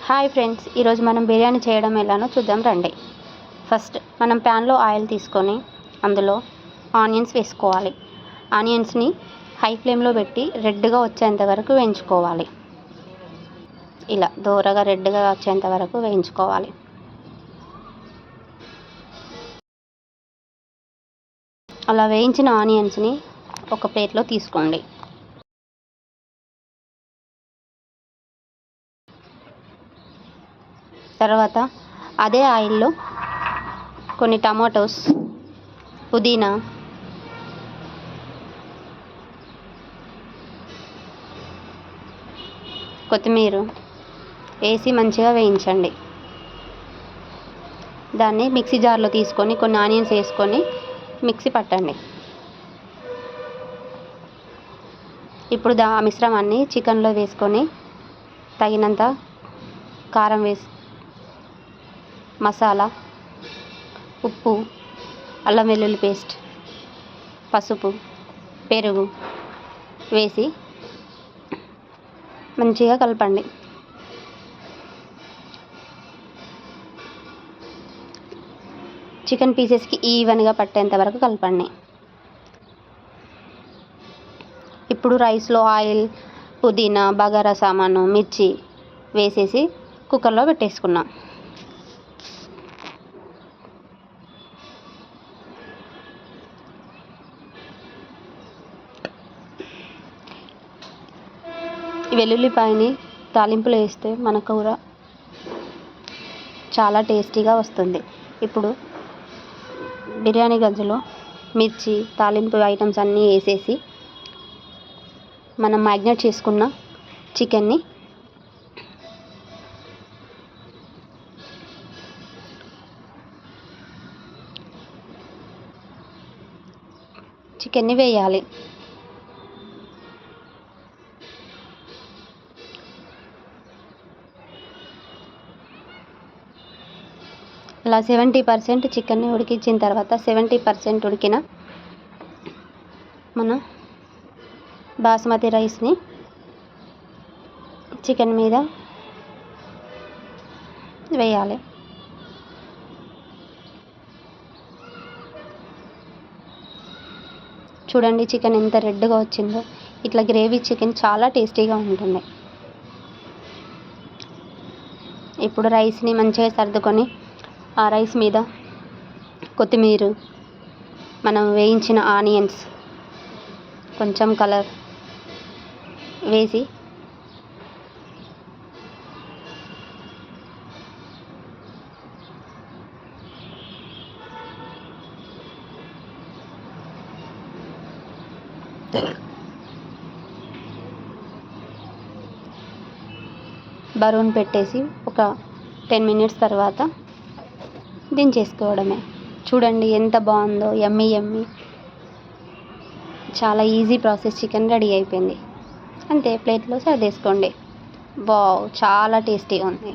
Hi friends, ఈరోజు మనం బిర్యానీ చేయడం ఎలానో చూద్దాం రండి. ఫస్ట్ మనం ప్యాన్లో ఆయిల్ తీసుకొని అందులో ఆనియన్స్ వేసుకోవాలి. ఆనియన్స్ని హై ఫ్లేమ్లో పెట్టి రెడ్గా వచ్చేంత వరకు వేయించుకోవాలి. ఇలా దోరగా రెడ్గా వచ్చేంత వరకు వేయించుకోవాలి. అలా వేయించిన ఆనియన్స్ని ఒక ప్లేట్లో తీసుకోండి. తర్వాత అదే ఆయిల్లో కొన్ని టమాటోస్, పుదీనా, కొత్తిమీర వేసి మంచిగా వేయించండి. దాన్ని మిక్సీ జార్లో తీసుకొని కొన్ని ఆనియన్స్ వేసుకొని మిక్సీ పట్టండి. ఇప్పుడు ఆ మిశ్రమాన్ని చికెన్లో వేసుకొని తగినంత కారం వేసి, మసాలా, ఉప్పు, అల్లం వెల్లుల్లి పేస్ట్, పసుపు, పెరుగు వేసి మంచిగా కలపండి. చికెన్ పీసెస్కి ఈవెన్గా పట్టేంత వరకు కలపండి. ఇప్పుడు రైస్లో ఆయిల్, పుదీనా, బగారా సామాను, మిర్చి వేసేసి కుక్కర్లో పెట్టేసుకున్నాం. వెల్లుల్లిపాయని తాలింపులో వేస్తే మన కూర చాలా టేస్టీగా వస్తుంది. ఇప్పుడు బిర్యానీ గంజులో మిర్చి, తాలింపు ఐటమ్స్ అన్నీ వేసేసి మనం మ్యాగ్నేట్ చేసుకున్న చికెన్ని వేయాలి. అలా 70% చికెన్ని ఉడికించిన తర్వాత 70% ఉడికిన మన బాస్మతి రైస్ని చికెన్ మీద వేయాలి. చూడండి చికెన్ ఎంత రెడ్గా వచ్చిందో. ఇట్లా గ్రేవీ చికెన్ చాలా టేస్టీగా ఉంటుంది. ఇప్పుడు రైస్ని మంచిగా సర్దుకొని ఆ రైస్ మీద కొత్తిమీర, మనం వేయించిన ఆనియన్స్, కొంచెం కలర్ వేసి బరూన్ పెట్టేసి ఒక 10 మినిట్స్ తర్వాత దించేసుకోవడమే. చూడండి ఎంత బాగుందో, యమ్మీ యమ్మీ. చాలా ఈజీ ప్రాసెస్. చికెన్ రెడీ అయిపోయింది. అంతే, ప్లేట్లో సర్దేసుకోండి. వావ్, చాలా టేస్టీగా ఉంది.